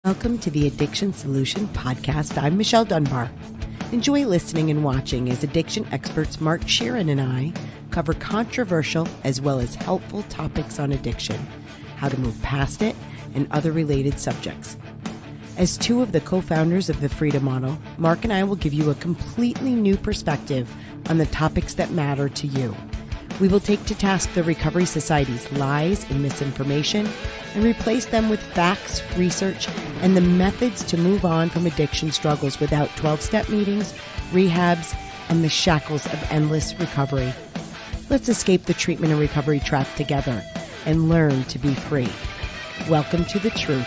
Welcome to the Addiction Solution Podcast. I'm Michelle Dunbar. Enjoy listening and watching as addiction experts Mark Sheeran and I cover controversial as well as helpful topics on addiction, how to move past it, and other related subjects. As two of the co-founders of the Freedom Model, Mark and I will give you a completely new perspective on the topics that matter to you. We will take to task the Recovery Society's lies and misinformation and replace them with facts, research, and the methods to move on from addiction struggles without 12-step meetings, rehabs, and the shackles of endless recovery. Let's escape the treatment and recovery trap together and learn to be free. Welcome to the truth.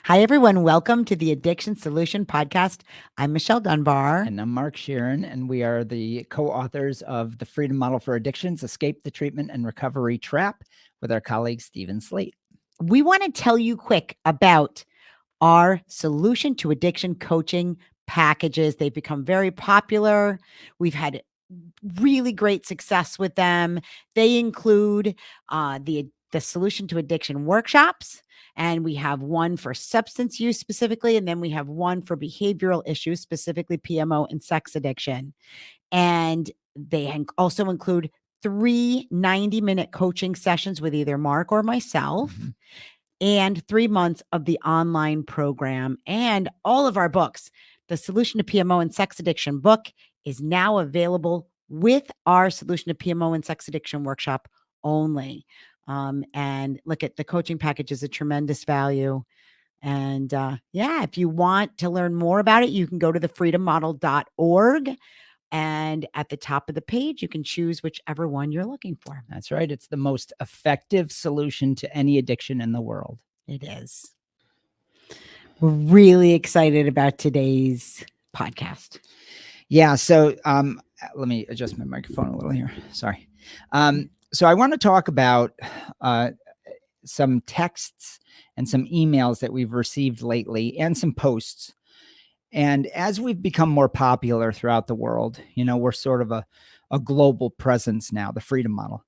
Hi, everyone. Welcome to the Addiction Solution Podcast. I'm Michelle Dunbar. And I'm Mark Sheeran, and we are the co-authors of The Freedom Model for Addictions, Escape the Treatment and Recovery Trap with our colleague, Stephen Slate. We want to tell you quick about our solution to addiction coaching packages. They've become very popular. We've had really great success with them. They include the solution to addiction workshops. And we have one for substance use specifically, and then we have one for behavioral issues, specifically PMO and sex addiction. And they also include 3 90-minute coaching sessions with either Mark or myself, and 3 months of the online program, and all of our books. The Solution to PMO and Sex Addiction book is now available with our Solution to PMO and Sex Addiction workshop only. And look at the coaching package is a tremendous value. And if you want to learn more about it, you can go to thefreedommodel.org. And at the top of the page, you can choose whichever one you're looking for. That's right. It's the most effective solution to any addiction in the world. It is. We're really excited about today's podcast. Yeah. So let me adjust my microphone a little here. Sorry. So I want to talk about some texts and some emails that we've received lately and some posts. And as we've become more popular throughout the world, we're sort of a global presence now, the Freedom Model.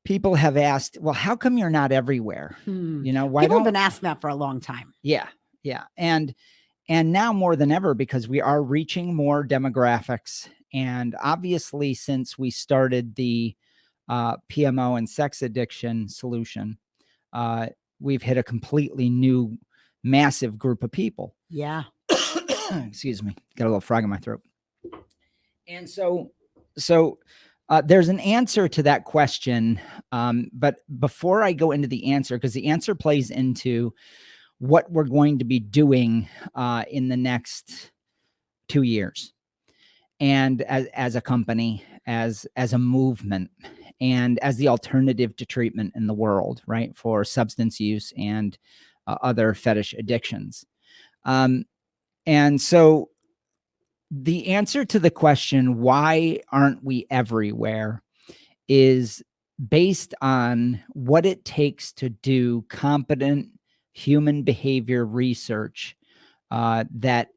People have asked, well, how come you're not everywhere? Why People have been asking that for a long time. Yeah. Yeah. And now more than ever, because we are reaching more demographics. And obviously, since we started the PMO and sex addiction solution, we've hit a completely new, massive group of people. Yeah. Excuse me. Got a little frog in my throat. And so there's an answer to that question. But before I go into the answer, because the answer plays into what we're going to be doing in the next 2 years, and as a company, as a movement, and as the alternative to treatment in the world, right, for substance use and other fetish addictions. And so the answer to the question, why aren't we everywhere, is based on what it takes to do competent human behavior research that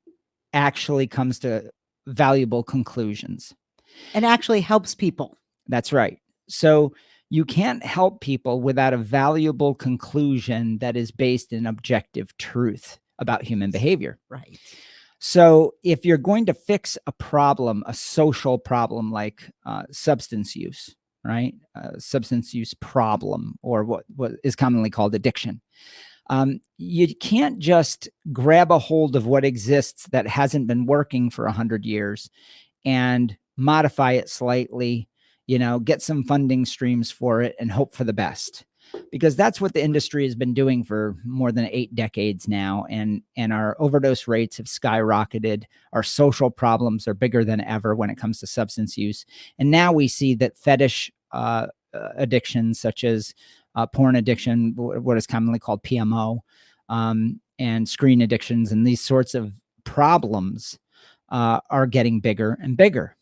actually comes to valuable conclusions. And actually helps people. That's right. So you can't help people without a valuable conclusion that is based in objective truth about human behavior. Right. So if you're going to fix a problem, a social problem like substance use, right? Substance use problem, or what is commonly called addiction. You can't just grab a hold of what exists that hasn't been working for 100 years and modify it slightly, get some funding streams for it and hope for the best, because that's what the industry has been doing for more than 8 decades now. And our overdose rates have skyrocketed. Our social problems are bigger than ever when it comes to substance use. And now we see that fetish addictions such as porn addiction, what is commonly called PMO, and screen addictions, and these sorts of problems are getting bigger and bigger.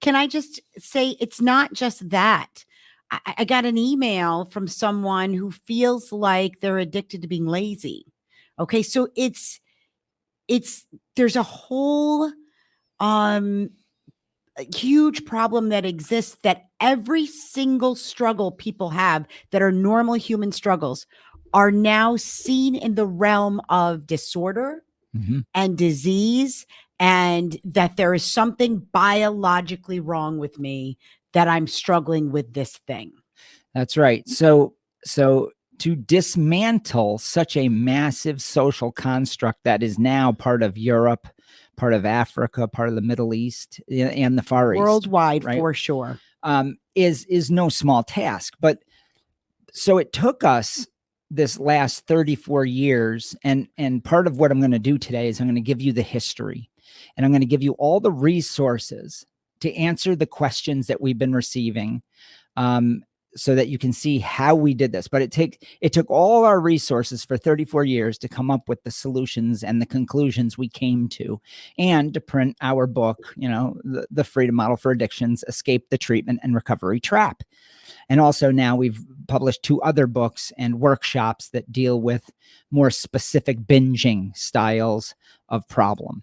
Can I just say, it's not just that. I got an email from someone who feels like they're addicted to being lazy. Okay. So there's a whole huge problem that exists, that every single struggle people have that are normal human struggles are now seen in the realm of disorder and disease, and that there is something biologically wrong with me, that I'm struggling with this thing. That's right. So to dismantle such a massive social construct that is now part of Europe, part of Africa, part of the Middle East, and the Far East, Worldwide, right, for sure, is no small task. But so it took us this last 34 years, and part of what I'm going to do today is I'm going to give you the history, and I'm going to give you all the resources to answer the questions that we've been receiving, so that you can see how we did this. But it took all our resources for 34 years to come up with the solutions and the conclusions we came to, and to print our book, the Freedom Model for Addictions: Escape the Treatment and Recovery Trap. And also now we've published 2 other books and workshops that deal with more specific binging styles of problem.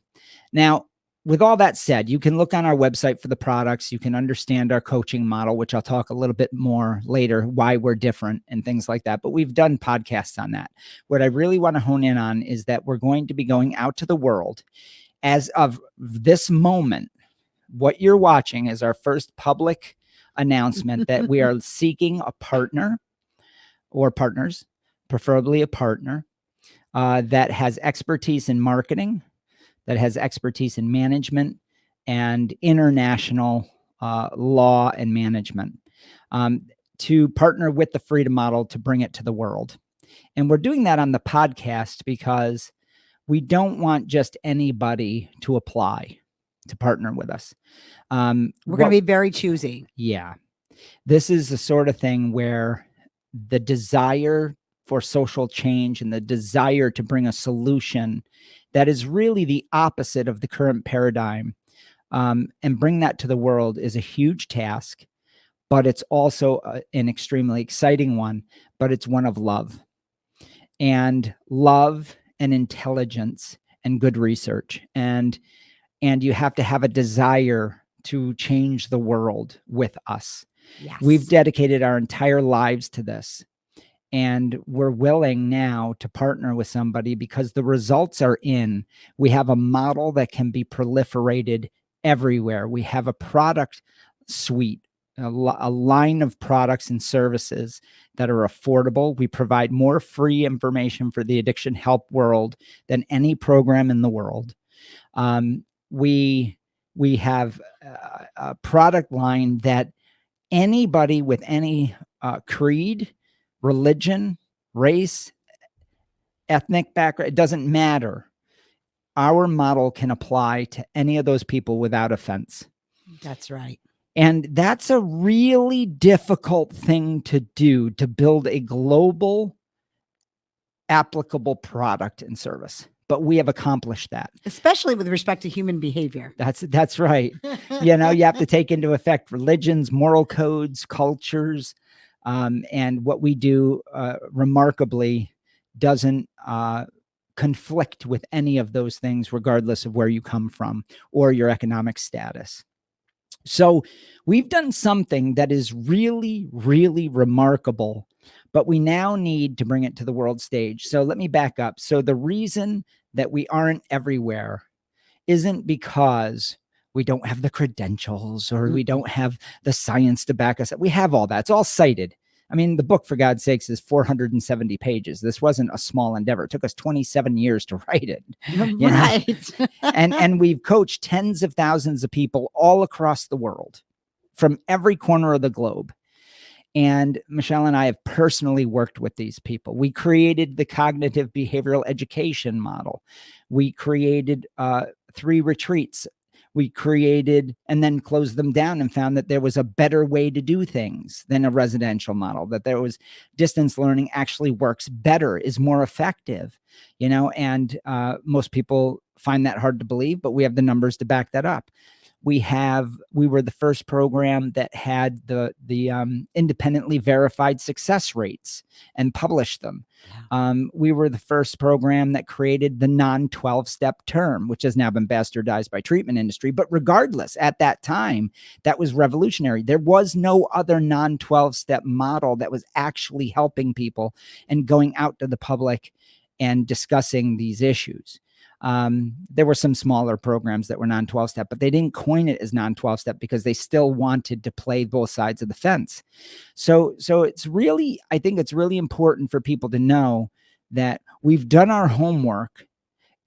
Now, with all that said, you can look on our website for the products. You can understand our coaching model, which I'll talk a little bit more later, why we're different and things like that. But we've done podcasts on that. What I really want to hone in on is that we're going to be going out to the world. As of this moment, what you're watching is our first public announcement that we are seeking a partner or partners, preferably a partner, that has expertise in marketing, that has expertise in management and international law and management, to partner with the Freedom Model to bring it to the world. And we're doing that on the podcast because we don't want just anybody to apply to partner with us. We're going to be very choosy. Yeah. This is the sort of thing where the desire for social change and the desire to bring a solution that is really the opposite of the current paradigm, and bring that to the world, is a huge task, but it's also an extremely exciting one, but it's one of love and intelligence and good research. And you have to have a desire to change the world with us. Yes. We've dedicated our entire lives to this, and we're willing now to partner with somebody because the results are in. We have a model that can be proliferated everywhere. We have a product suite, a line of products and services that are affordable. We provide more free information for the addiction help world than any program in the world. We have a product line that anybody with any creed, religion, race, ethnic background, it doesn't matter. Our model can apply to any of those people without offense. That's right. And that's a really difficult thing to do, to build a global applicable product and service. But we have accomplished that. Especially with respect to human behavior. That's right. You have to take into effect religions, moral codes, cultures, and what we do remarkably doesn't conflict with any of those things, regardless of where you come from or your economic status. So we've done something that is really, really remarkable, but we now need to bring it to the world stage. So let me back up. So the reason that we aren't everywhere isn't because we don't have the credentials or we don't have the science to back us up. We have all that. It's all cited. I mean, the book, for God's sakes, is 470 pages. This wasn't a small endeavor. It took us 27 years to write it. Right. And we've coached tens of thousands of people all across the world from every corner of the globe. And Michelle and I have personally worked with these people. We created the cognitive behavioral education model. We created 3 retreats. We created and then closed them down and found that there was a better way to do things than a residential model, that there was distance learning actually works better, is more effective, and most people find that hard to believe, but we have the numbers to back that up. We were the first program that had the independently verified success rates and published them. We were the first program that created the non-12-step term, which has now been bastardized by treatment industry. But regardless, at that time, that was revolutionary. There was no other non-12-step model that was actually helping people and going out to the public and discussing these issues. There were some smaller programs that were non-12-step, but they didn't coin it as non-12-step because they still wanted to play both sides of the fence. So it's really, I think it's really important for people to know that we've done our homework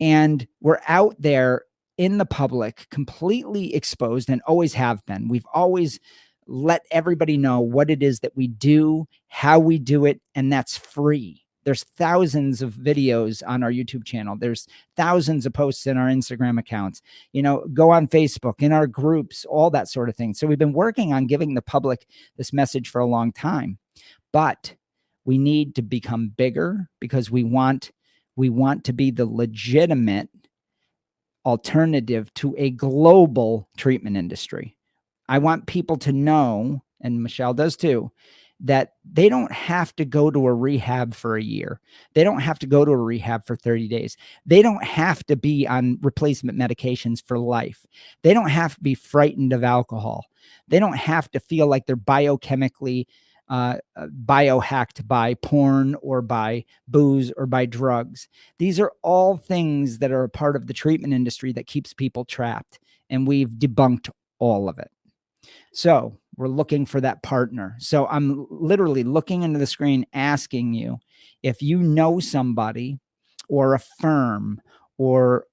and we're out there in the public, completely exposed, and always have been. We've always let everybody know what it is that we do, how we do it, and that's free. There's thousands of videos on our YouTube channel. There's thousands of posts in our Instagram accounts, go on Facebook, in our groups, all that sort of thing. So we've been working on giving the public this message for a long time, but we need to become bigger because we want to be the legitimate alternative to a global treatment industry. I want people to know, and Michelle does too, that they don't have to go to a rehab for a year. They don't have to go to a rehab for 30 days. They don't have to be on replacement medications for life. They don't have to be frightened of alcohol. They don't have to feel like they're biochemically biohacked by porn or by booze or by drugs. These are all things that are a part of the treatment industry that keeps people trapped, and we've debunked all of it. So we're looking for that partner. So I'm literally looking into the screen, asking you if you know somebody or a firm or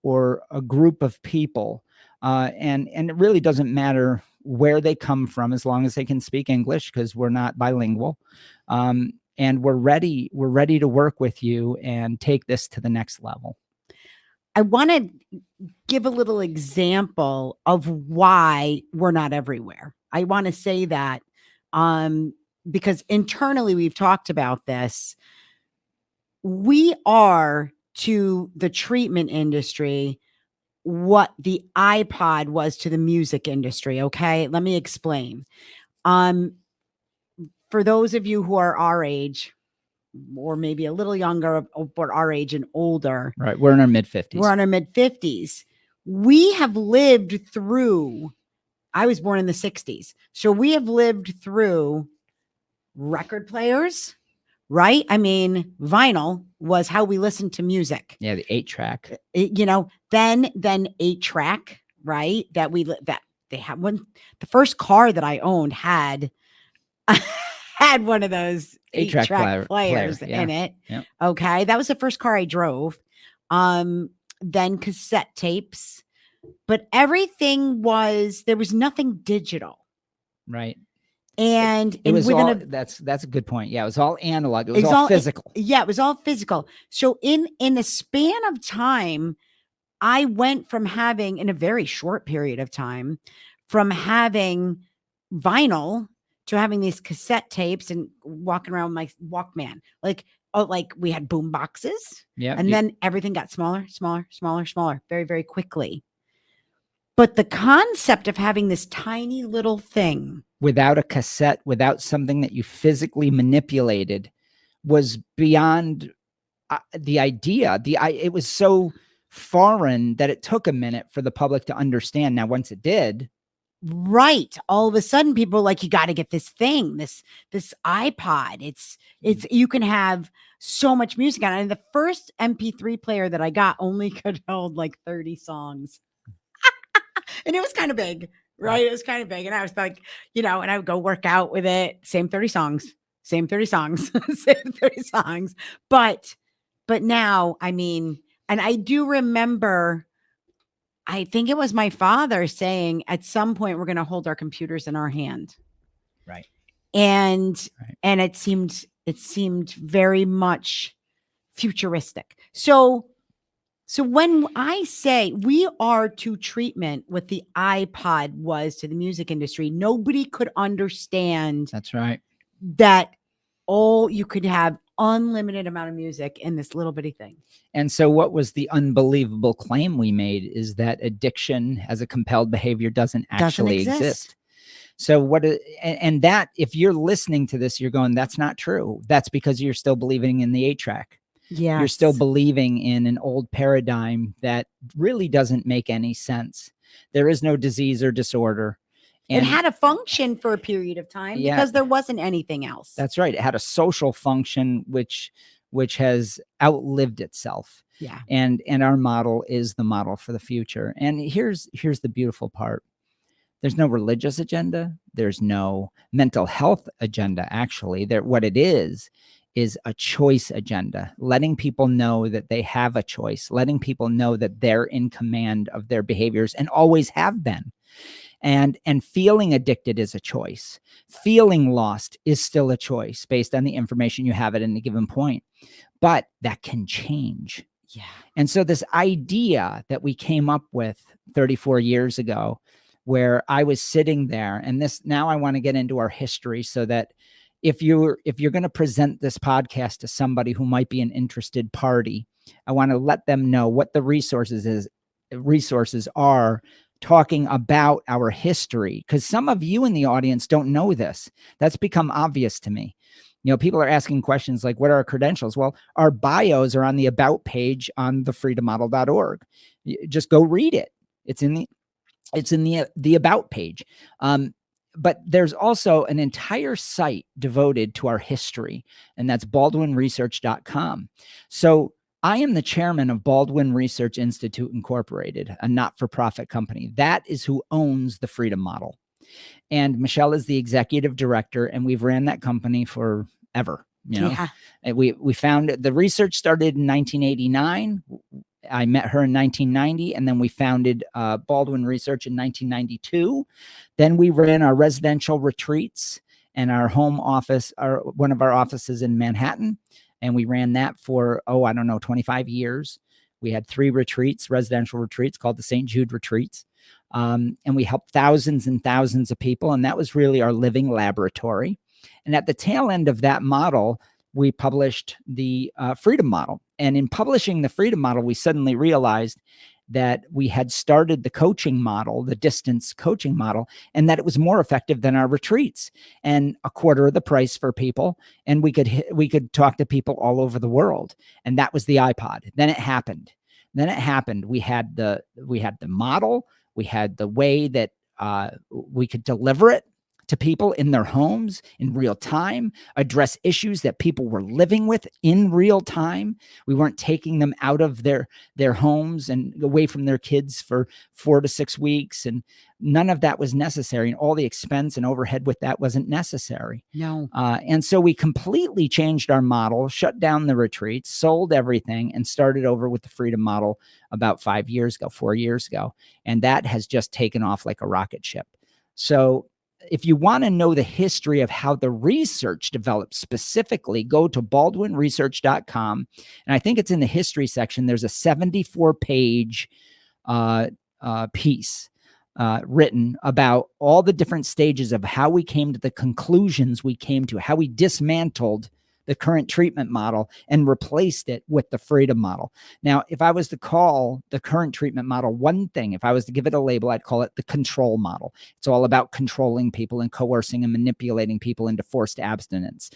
a group of people, and it really doesn't matter where they come from as long as they can speak English, because we're not bilingual. And we're ready to work with you and take this to the next level. I want to give a little example of why we're not everywhere. I want to say that because internally we've talked about this. We are to the treatment industry what the iPod was to the music industry. Okay, let me explain. For those of you who are our age, or maybe a little younger, but our age and older. Right. We're in our mid-50s. We're in our mid-50s. We have lived through, I was born in the 60s. So we have lived through record players, right? I mean, vinyl was how we listened to music. Yeah, the 8-track. Then 8-track, right? That they had one. The first car that I owned had one of those 8-track players in it. Yep. Okay. That was the first car I drove. Then cassette tapes, but everything there was nothing digital. Right. And it was that's a good point. Yeah. It was all analog. It was all physical. It was all physical. So in the span of time, I went from having, in a very short period of time, from having vinyl to having these cassette tapes and walking around with my Walkman. Like we had boom boxes. Yeah. And then everything got smaller, very, very quickly. But the concept of having this tiny little thing without a cassette, without something that you physically manipulated, was beyond the idea. It was so foreign that it took a minute for the public to understand. Now, once it did, right, all of a sudden people are like, you got to get this thing, this iPod. It's you can have so much music on it. And the first MP3 player that I got only could hold like 30 songs. And it was kind of big, right? It was kind of big. And I was like, and I would go work out with it. Same 30 songs. Same 30 songs. But now, I mean, and I do remember, I think it was my father saying at some point we're going to hold our computers in our hand. Right. And it seemed very much futuristic. So when I say we are to treatment what the iPod was to the music industry, nobody could understand. That's right. That you could have unlimited amount of music in this little bitty thing. And so what was the unbelievable claim we made is that addiction as a compelled behavior doesn't actually exist. So and that, if you're listening to this, you're going, that's not true. That's because you're still believing in the 8-track. Yeah. You're still believing in an old paradigm that really doesn't make any sense. There is no disease or disorder. And it had a function for a period of time because there wasn't anything else. That's right. It had a social function, which has outlived itself. Yeah. And our model is the model for the future. And here's the beautiful part. There's no religious agenda. There's no mental health agenda. Actually, what it is a choice agenda, letting people know that they have a choice, letting people know that they're in command of their behaviors and always have been. And feeling addicted is a choice. Feeling lost is still a choice based on the information you have at any given point. But that can change. Yeah. And so this idea that we came up with 34 years ago, where I was sitting there, and now I want to get into our history so that if you're going to present this podcast to somebody who might be an interested party, I want to let them know what the resources are talking about our history, because some of you in the audience don't know this. That's become obvious to me. People are asking questions like, what are our credentials? Well, our bios are on the about page on thefreedommodel.org. Just go read it. It's in the about page. But there's also an entire site devoted to our history, and that's baldwinresearch.com. So I am the chairman of Baldwin Research Institute Incorporated, a not-for-profit company. That is who owns the Freedom Model. And Michelle is the executive director, and we've ran that company forever. Yeah. And we found the research started in 1989. I met her in 1990, and then we founded Baldwin Research in 1992. Then we ran our residential retreats and our home office, one of our offices in Manhattan. And we ran that for, 25 years. We had 3 residential retreats called the St. Jude Retreats. And we helped thousands and thousands of people. And that was really our living laboratory. And at the tail end of that model, we published the Freedom Model. And in publishing the Freedom Model, we suddenly realized that we had started the coaching model, the distance coaching model, and that it was more effective than our retreats and a quarter of the price for people. And we could talk to people all over the world. And that was the iPod. Then it happened. We had the model. We had the way that we could deliver it to people in their homes in real time, address issues that people were living with in real time. We weren't taking them out of their homes and away from their kids for 4 to 6 weeks. And none of that was necessary. And all the expense and overhead with that wasn't necessary. No. And so we completely changed our model, shut down the retreats, sold everything, and started over with the Freedom Model about 4 years ago. And that has just taken off like a rocket ship. So if you want to know the history of how the research developed specifically, go to baldwinresearch.com. And I think it's in the history section. There's a 74-page piece written about all the different stages of how we came to the conclusions we came to, how we dismantled the current treatment model and replaced it with the Freedom Model. Now, if I was to call the current treatment model one thing, if I was to give it a label, I'd call it the control model. It's all about controlling people and coercing and manipulating people into forced abstinence.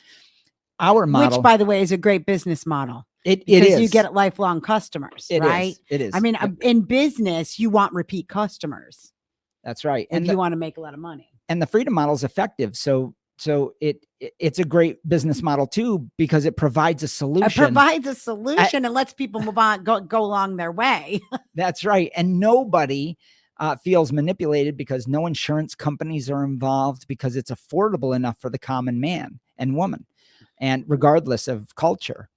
Our model, which, by the way, is a great business model. It is. You get lifelong customers, right? It is. I mean, in business, you want repeat customers. That's right. And you want to make a lot of money. And the Freedom Model is effective. So it's a great business model too, because it provides a solution. It provides a solution and lets people move on, go along their way. That's right. And nobody feels manipulated because no insurance companies are involved, because it's affordable enough for the common man and woman, and regardless of culture.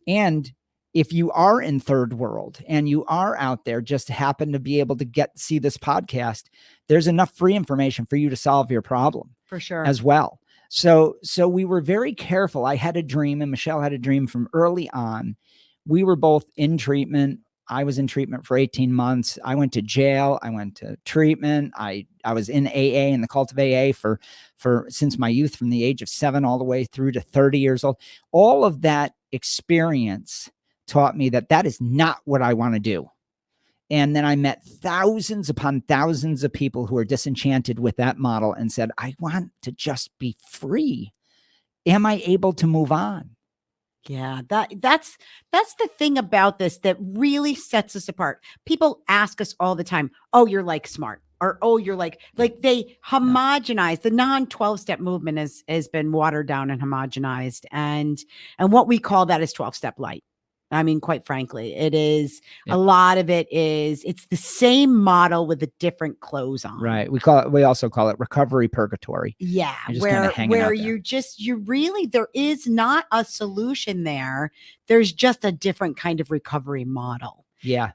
And if you are in third world and you are out there, just happen to be able to see this podcast, there's enough free information for you to solve your problem for sure as well. So we were very careful. I had a dream, and Michelle had a dream from early on. We were both in treatment. I was in treatment for 18 months. I went to jail. I went to treatment. I was in AA, in the cult of AA for since my youth, from the age of 7 all the way through to 30 years old. All of that experience taught me that that is not what I want to do. And then I met thousands upon thousands of people who are disenchanted with that model and said, I want to just be free. Am I able to move on? Yeah, that's the thing about this that really sets us apart. People ask us all the time, "Oh, you're like smart," or "Oh, you're like they homogenize the non-12-step movement has been watered down and homogenized, and what we call that is 12-step light. I mean, quite frankly, it is a lot of it is it's the same model with a different clothes on. Right. We also call it recovery purgatory. Yeah, where you really there is not a solution there. There's just a different kind of recovery model. Yeah.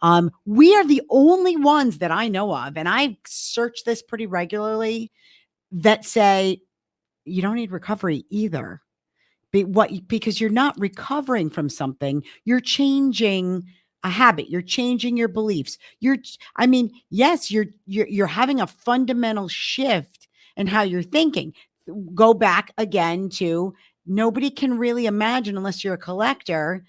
We are the only ones that I know of, and I search this pretty regularly, that say you don't need recovery either. Because you're not recovering from something, you're changing a habit, you're changing your beliefs. Yes, you're having a fundamental shift in how you're thinking. Go back again to nobody can really imagine, unless you're a collector,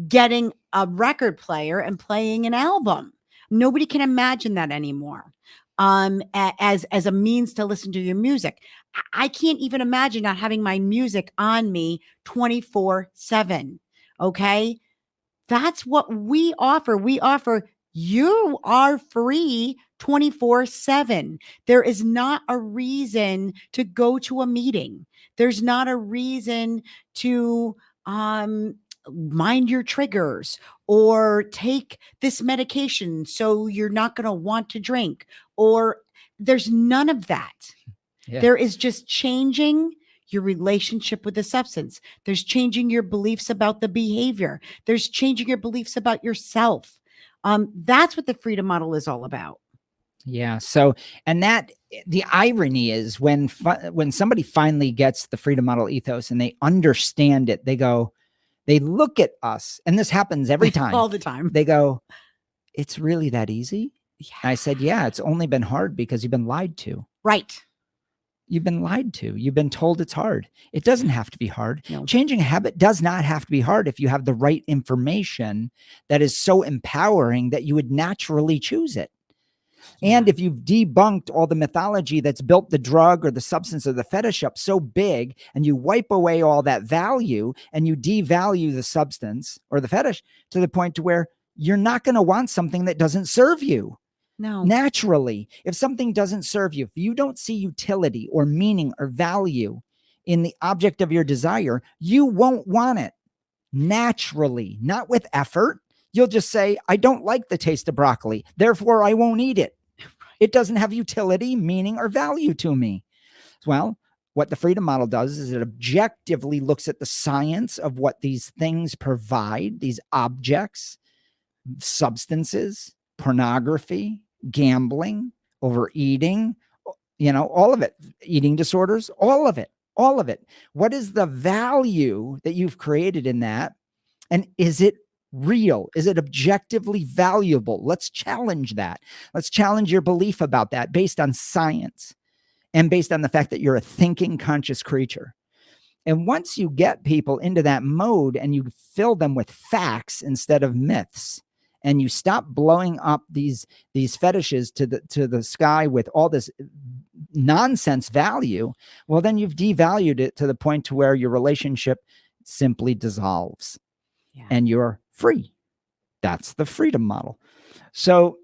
getting a record player and playing an album. Nobody can imagine that anymore. As a means to listen to your music. I can't even imagine not having my music on me 24/7. Okay. That's what we offer. We offer you are free 24/7. There is not a reason to go to a meeting. There's not a reason to mind your triggers or take this medication so you're not going to want to drink, or there's none of that. Yeah. There is just changing your relationship with the substance. There's changing your beliefs about the behavior. There's changing your beliefs about yourself. That's what the freedom model is all about. Yeah. So, and that the irony is when somebody finally gets the freedom model ethos and they understand it, they look at us, and this happens every time. All the time. They go, it's really that easy? Yeah. I said, yeah, it's only been hard because you've been lied to. Right. You've been lied to. You've been told it's hard. It doesn't have to be hard. No. Changing a habit does not have to be hard if you have the right information that is so empowering that you would naturally choose it. Yeah. And if you've debunked all the mythology that's built the drug or the substance or the fetish up so big, and you wipe away all that value and you devalue the substance or the fetish to the point to where you're not going to want something that doesn't serve you. No. Naturally, if something doesn't serve you, if you don't see utility or meaning or value in the object of your desire, you won't want it. Naturally, not with effort. You'll just say, I don't like the taste of broccoli, therefore I won't eat it. It doesn't have utility, meaning, or value to me. Well, what the freedom model does is it objectively looks at the science of what these things provide, these objects, substances, pornography, gambling, overeating, all of it, eating disorders, all of it. What is the value that you've created in that? And is it real? Is it objectively valuable? Let's challenge that. Let's challenge your belief about that based on science and based on the fact that you're a thinking, conscious creature. And once you get people into that mode and you fill them with facts instead of myths, and you stop blowing up these fetishes to the sky with all this nonsense value, well, then you've devalued it to the point to where your relationship simply dissolves. Yeah. And you're free. That's the freedom model. So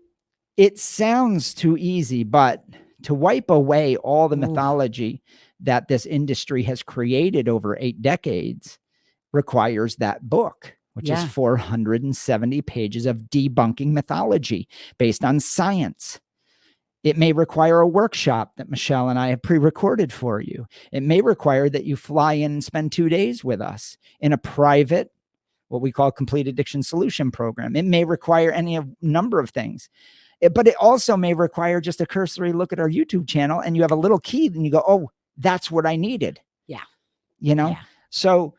it sounds too easy, but to wipe away all the mythology that this industry has created over 8 decades requires that book, which is 470 pages of debunking mythology based on science. It may require a workshop that Michelle and I have pre-recorded for you. It may require that you fly in and spend 2 days with us in a private, what we call complete addiction solution program. It may require any number of things, but it also may require just a cursory look at our YouTube channel, and you have a little key and you go, oh, that's what I needed. Yeah. So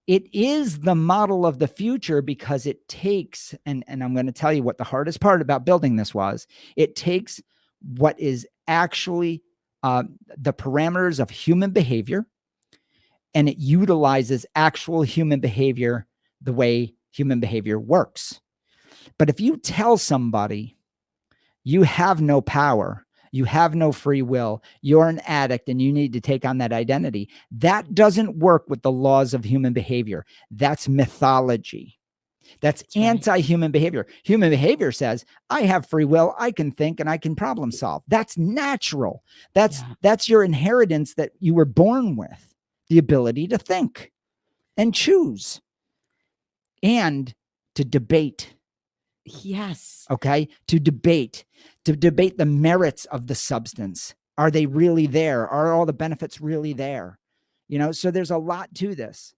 it is the model of the future because it takes, and I'm going to tell you what the hardest part about building this was, it takes what is actually the parameters of human behavior and it utilizes actual human behavior the way human behavior works. But if you tell somebody you have no power, you have no free will, you're an addict and you need to take on that identity, that doesn't work with the laws of human behavior. That's mythology. That's anti-human behavior. Human behavior says, I have free will, I can think, and I can problem solve. That's natural. That's your inheritance that you were born with, the ability to think and choose and to debate. Yes. Okay. To debate the merits of the substance. Are they really there? Are all the benefits really there? You know, so there's a lot to this.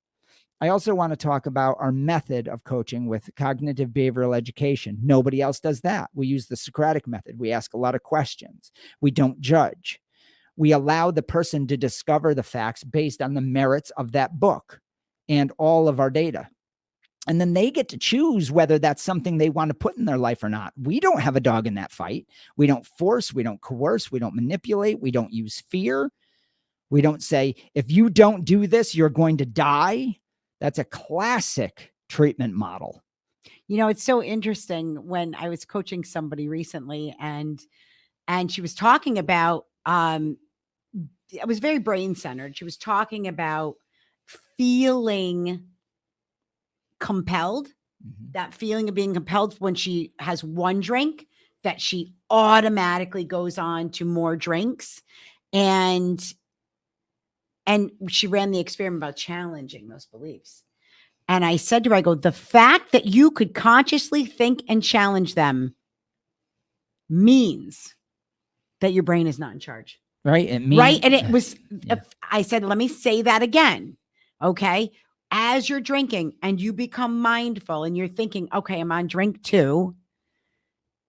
I also want to talk about our method of coaching with cognitive behavioral education. Nobody else does that. We use the Socratic method. We ask a lot of questions. We don't judge. We allow the person to discover the facts based on the merits of that book and all of our data. And then they get to choose whether that's something they want to put in their life or not. We don't have a dog in that fight. We don't force, we don't coerce, we don't manipulate, we don't use fear. We don't say, if you don't do this, you're going to die. That's a classic treatment model. You know, it's so interesting when I was coaching somebody recently and she was talking about, it was very brain-centered. She was talking about feeling compelled, that feeling of being compelled when she has one drink, that she automatically goes on to more drinks. And she ran the experiment about challenging those beliefs. And I said to her, I go, the fact that you could consciously think and challenge them means that your brain is not in charge. Right. It means, right. And it was, I said, let me say that again. Okay. As you're drinking and you become mindful and you're thinking, okay, I'm on drink 2.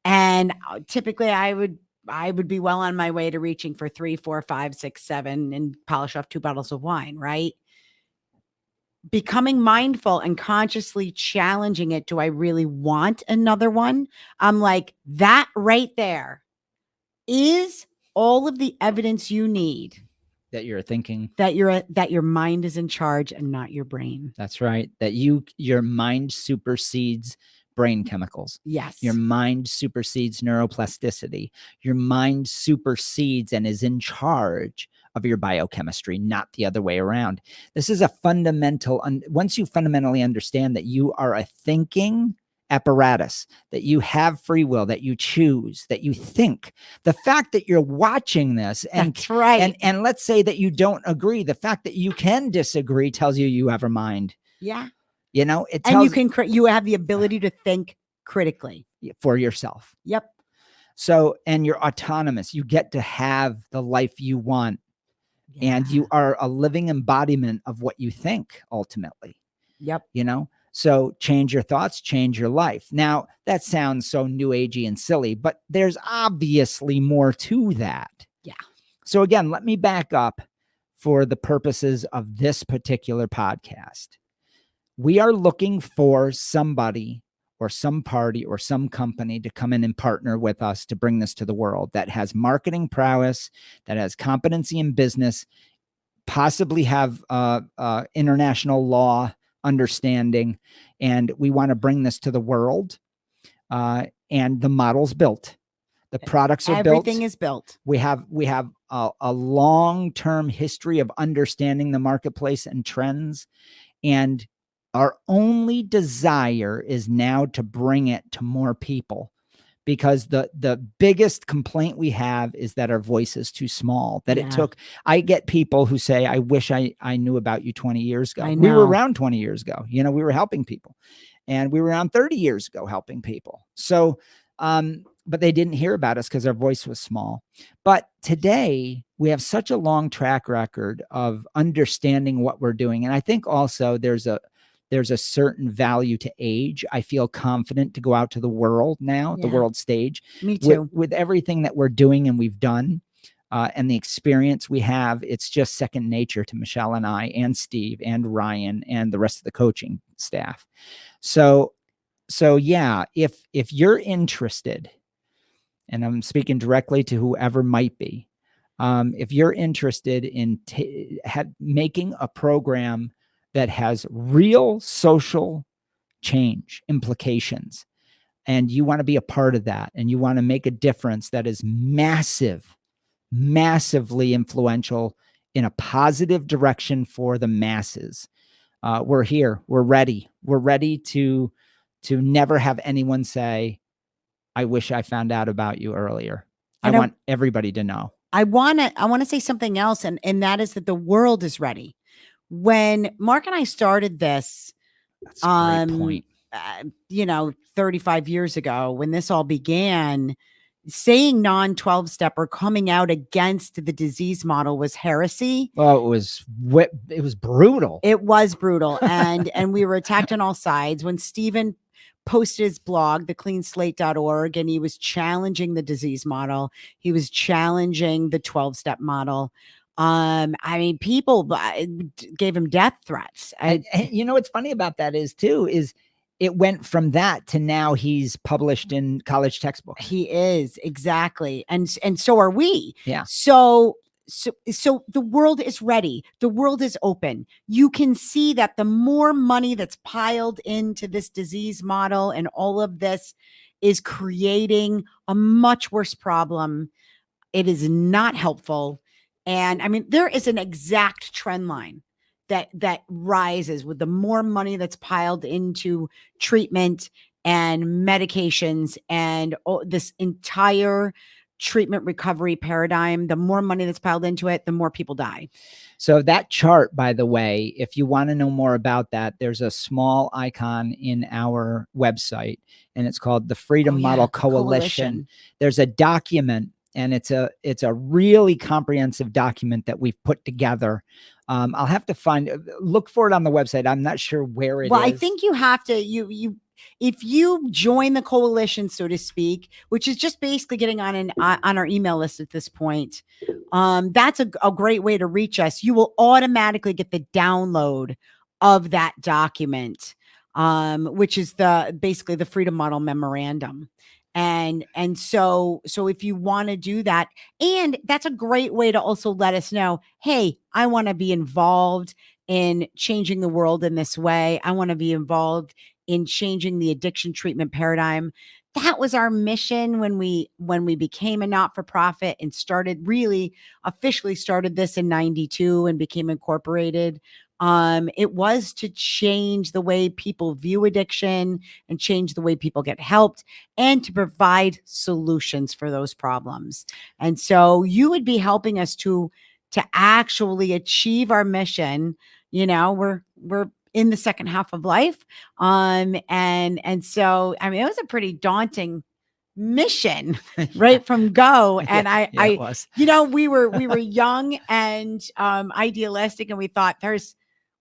And typically I would be well on my way to reaching for 3, 4, 5, 6, 7 and polish off 2 bottles of wine, right? Becoming mindful and consciously challenging it. Do I really want another one? I'm like, that right there is all of the evidence you need that you're thinking, that your mind is in charge and not your brain. That's right. That your mind supersedes brain chemicals. Yes. Your mind supersedes neuroplasticity. Your mind supersedes and is in charge of your biochemistry, not the other way around. This is a fundamental, once you fundamentally understand that you are a thinking apparatus, that you have free will, that you choose, that you think, the fact that you're watching this and that's right. And let's say that you don't agree, the fact that you can disagree tells you have a mind. Yeah. You know, it tells, and you can you have the ability to think critically for yourself. Yep. So, and you're autonomous. You get to have the life you want. Yeah. And you are a living embodiment of what you think ultimately. Yep. You know, so change your thoughts, change your life. Now, that sounds so new agey and silly, but there's obviously more to that. Yeah. So again, let me back up for the purposes of this particular podcast. We are looking for somebody or some party or some company to come in and partner with us to bring this to the world that has marketing prowess, that has competency in business, possibly have international law understanding, and we want to bring this to the world. And the model's built. The products are built. Everything is built. We have a long-term history of understanding the marketplace and trends, and our only desire is now to bring it to more people, because the biggest complaint we have is that our voice is too small, that it took, I get people who say, I wish I knew about you 20 years ago. We were around 20 years ago. You know, we were helping people, and we were around 30 years ago helping people. So, but they didn't hear about us because our voice was small. But today we have such a long track record of understanding what we're doing. And I think also there's a certain value to age. I feel confident to go out to the world now, the world stage. Me too. With everything that we're doing and we've done, and the experience we have, it's just second nature to Michelle and I and Steve and Ryan and the rest of the coaching staff. So yeah, if you're interested, and I'm speaking directly to whoever might be, If you're interested in making a program that has real social change implications, and you want to be a part of that, and you want to make a difference that is massively influential in a positive direction for the masses, we're here. We're ready. We're ready to never have anyone say, I wish I found out about you earlier. I want everybody to know. I want to say something else, and that is that the world is ready. When Mark and I started this, that's a great point. 35 years ago, when this all began, saying non-12 step or coming out against the disease model was heresy. Well, it was brutal. It was brutal. And we were attacked on all sides. When Stephen posted his blog, thecleanslate.org, and he was challenging the disease model, he was challenging the 12-step model. I mean, people gave him death threats. And what's funny about that is it went from that to now he's published in college textbooks. He is, exactly. And so are we. Yeah. So the world is ready. The world is open. You can see that the more money that's piled into this disease model and all of this is creating a much worse problem. It is not helpful. And I mean, there is an exact trend line that rises with the more money that's piled into treatment and medications and this entire treatment recovery paradigm. The more money that's piled into it, the more people die. So that chart, by the way, if you want to know more about that, there's a small icon in our website, and it's called the Freedom Model Coalition. There's a document, and it's a really comprehensive document that we've put together. I'll have to look for it on the website. I'm not sure where it is. Well, I think you have to, if you join the coalition, so to speak, which is just basically getting on our email list at this point, that's a great way to reach us. You will automatically get the download of that document, which is basically the Freedom Model Memorandum. And so if you want to do that, and that's a great way to also let us know, hey, I want to be involved in changing the world in this way. I want to be involved in changing the addiction treatment paradigm. That was our mission when we became a not-for-profit and officially started this in 92 and became incorporated. It was to change the way people view addiction and change the way people get helped and to provide solutions for those problems. And so you would be helping us to actually achieve our mission. We're in the second half of life. And so, I mean, it was a pretty daunting mission right from go. And it was. we were young and idealistic, and we thought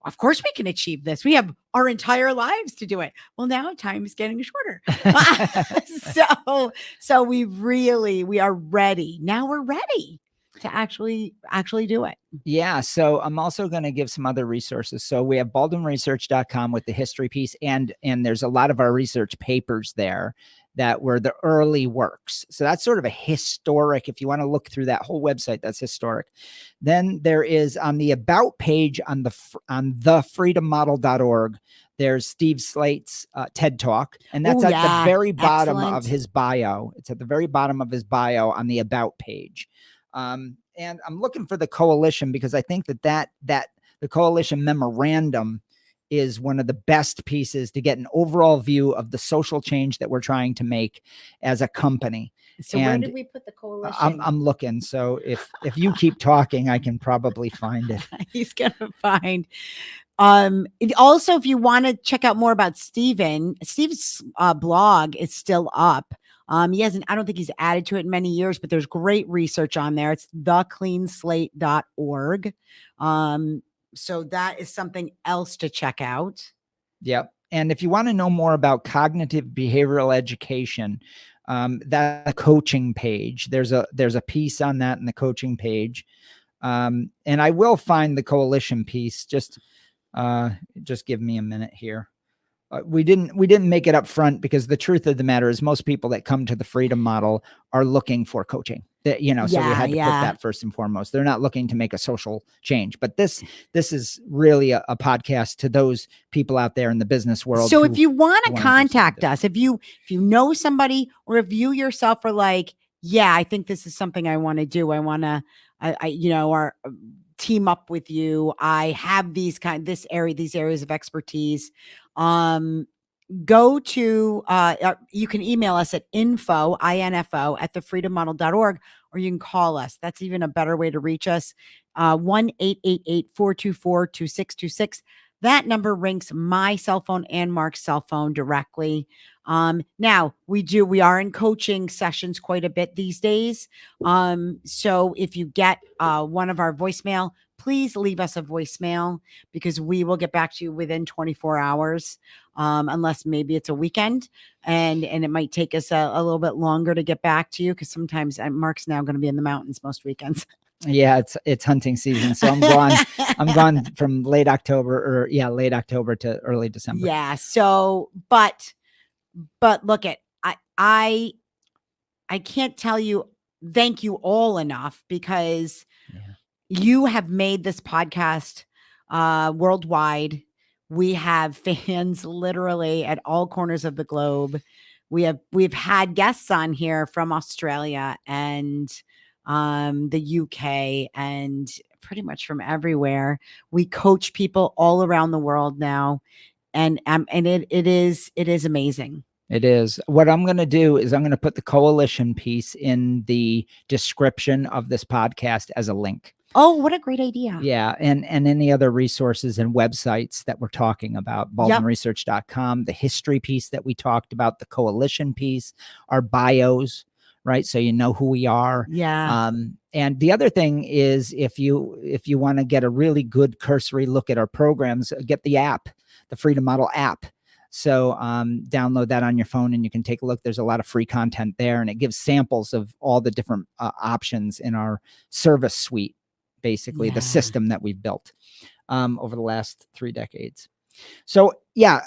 of course we can achieve this. We have our entire lives to do it. Well, now time is getting shorter. So we are ready. Now we're ready to actually do it. Yeah. So I'm also going to give some other resources. So we have baldwinresearch.com with the history piece, and there's a lot of our research papers there that were the early works. So that's sort of a historic, if you want to look through that whole website, that's historic. Then there is on the about page on thefreedommodel.org, there's Steve Slate's TED Talk, and that's at the very bottom of his bio. It's at the very bottom of his bio on the about page. And I'm looking for the coalition because I think that the coalition memorandum is one of the best pieces to get an overall view of the social change that we're trying to make as a company. So where did we put the coalition? I'm looking. So if you keep talking, I can probably find it. He's going to find. Also, if you want to check out more about Steve's blog is still up. He hasn't, I don't think he's added to it in many years, but there's great research on there. It's thecleanslate.org. So that is something else to check out. Yep. And if you want to know more about cognitive behavioral education, that coaching page, there's a piece on that in the coaching page. And I will find the coalition piece. Just give me a minute here. We didn't make it up front because the truth of the matter is most people that come to the Freedom Model are looking for coaching. that, you know, so we Yeah, had to put yeah. that first and foremost. They're not looking to make a social change, but this is really a podcast to those people out there in the business world. So if you want to wanna do contact something us, if you know somebody, or if you yourself are like, yeah, I think this is something I want to do. I want to, you know, or team up with you. I have these areas of expertise. Go to, you can email us at info at thefreedommodel.org, or you can call us. That's even a better way to reach us. 1-888-424-2626. That number rings my cell phone and Mark's cell phone directly. Now we are in coaching sessions quite a bit these days. So if you get one of our voicemail, please leave us a voicemail, because we will get back to you within 24 hours. Unless maybe it's a weekend, and it might take us a little bit longer to get back to you, because sometimes Mark's now going to be in the mountains most weekends. Yeah, it's hunting season, so I'm gone from late October to early December. Yeah. So, but look at, I can't tell you thank you all enough, because you have made this podcast worldwide. We have fans literally at all corners of the globe. We've had guests on here from Australia and the UK, and pretty much from everywhere. We coach people all around the world now, and it is amazing. It is. What I'm going to do is I'm going to put the coalition piece in the description of this podcast as a link. Oh, what a great idea. Yeah. And any other resources and websites that we're talking about, baldwinresearch.com, the history piece that we talked about, the coalition piece, our bios, right? So you know who we are. Yeah. And the other thing is, if you want to get a really good cursory look at our programs, get the app, the Freedom Model app. So download that on your phone and you can take a look. There's a lot of free content there, and it gives samples of all the different options in our service suite, basically the system that we've built over the last 3 decades. So yeah,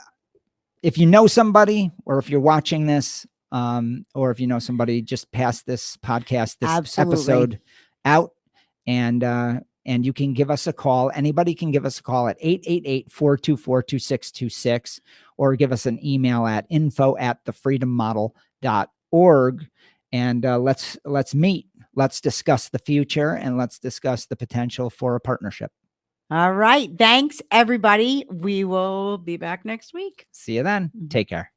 if you know somebody, or if you're watching this, or if you know somebody, just pass this podcast, this episode out, and you can give us a call. Anybody can give us a call at 888-424-2626, or give us an email at info@thefreedommodel.org. And let's meet. Let's discuss the future, and let's discuss the potential for a partnership. All right. Thanks, everybody. We will be back next week. See you then. Take care.